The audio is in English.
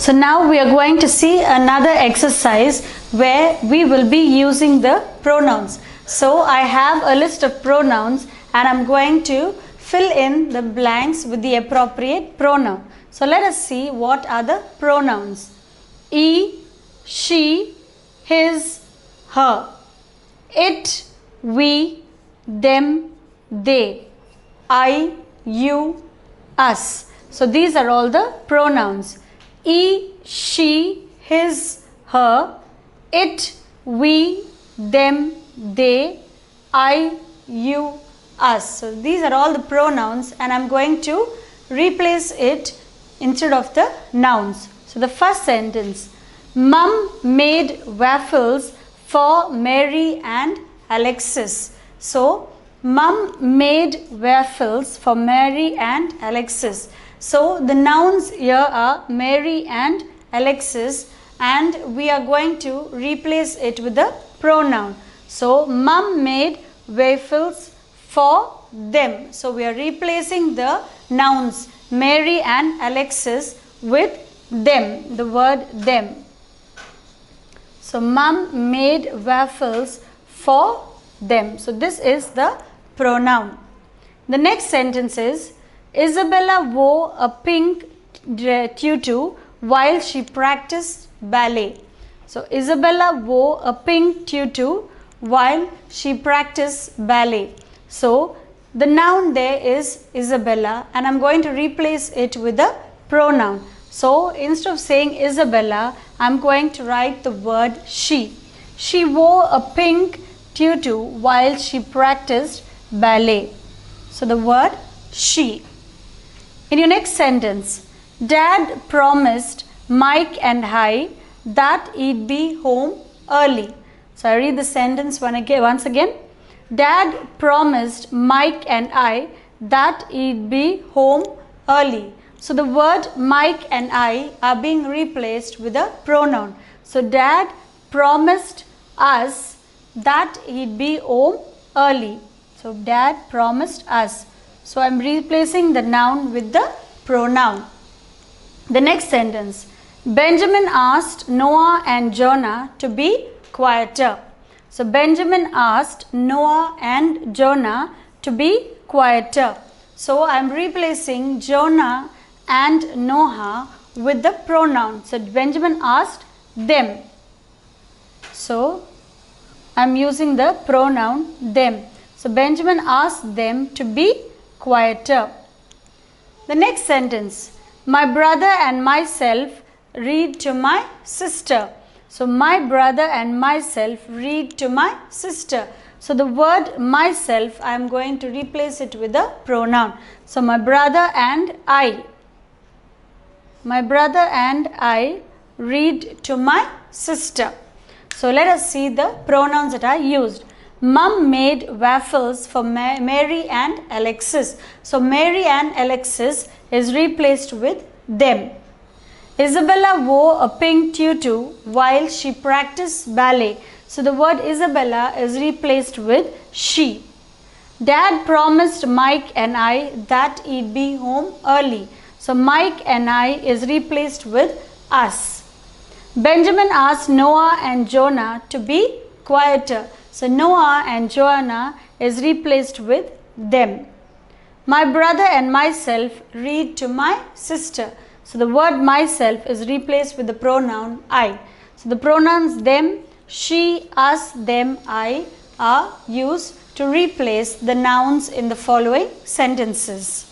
So now we are going to see another exercise where we will be using the pronouns. So I have a list of pronouns and I'm going to fill in the blanks with the appropriate pronoun. So let us see what are the pronouns. He, she, his, her. It, we, them, they. I, you, us. So these are all the pronouns. He, she, his, her. It, we, them, they. I, you, us. So these are all the pronouns and I'm going to replace it instead of the nouns. So the first sentence. Mum made waffles for Mary and Alexis. So Mum made waffles for Mary and Alexis. So the nouns here are Mary and Alexis and we are going to replace it with the pronoun. So Mum made waffles for them. So we are replacing the nouns Mary and Alexis with them, the word them. So Mum made waffles for them. So this is the pronoun. The next sentence is Isabella wore a pink tutu while she practiced ballet. So Isabella wore a pink tutu while she practiced ballet. So the noun there is Isabella and I'm going to replace it with a pronoun. So instead of saying Isabella, I'm going to write the word she. She wore a pink tutu while she practiced ballet. So the word she. In your next sentence, Dad promised Mike and I that he'd be home early. So I read the sentence once again. Dad promised Mike and I that he'd be home early. So the word Mike and I are being replaced with a pronoun. So Dad promised us that he'd be home early. So Dad promised us. So I'm replacing the noun with the pronoun. The next sentence. Benjamin asked Noah and Jonah to be quieter. So Benjamin asked Noah and Jonah to be quieter. So I'm replacing Jonah and Noah with the pronoun. So Benjamin asked them. So I'm using the pronoun them. So Benjamin asked them to be quieter. The next sentence. My brother and myself read to my sister. So my brother and myself read to my sister. So the word myself, I am going to replace it with a pronoun. So my brother and I. My brother and I read to my sister. So let us see the pronouns that are used. Mum made waffles for Mary and Alexis. So Mary and Alexis is replaced with them. Isabella wore a pink tutu while she practiced ballet. So the word Isabella is replaced with she. Dad promised Mike and I that he'd be home early. So Mike and I is replaced with us. Benjamin asked Noah and Jonah to be quieter. So Noah and Jonah is replaced with them. My brother and myself read to my sister. So the word myself is replaced with the pronoun I. So the pronouns them, she, us, them, I are used to replace the nouns in the following sentences.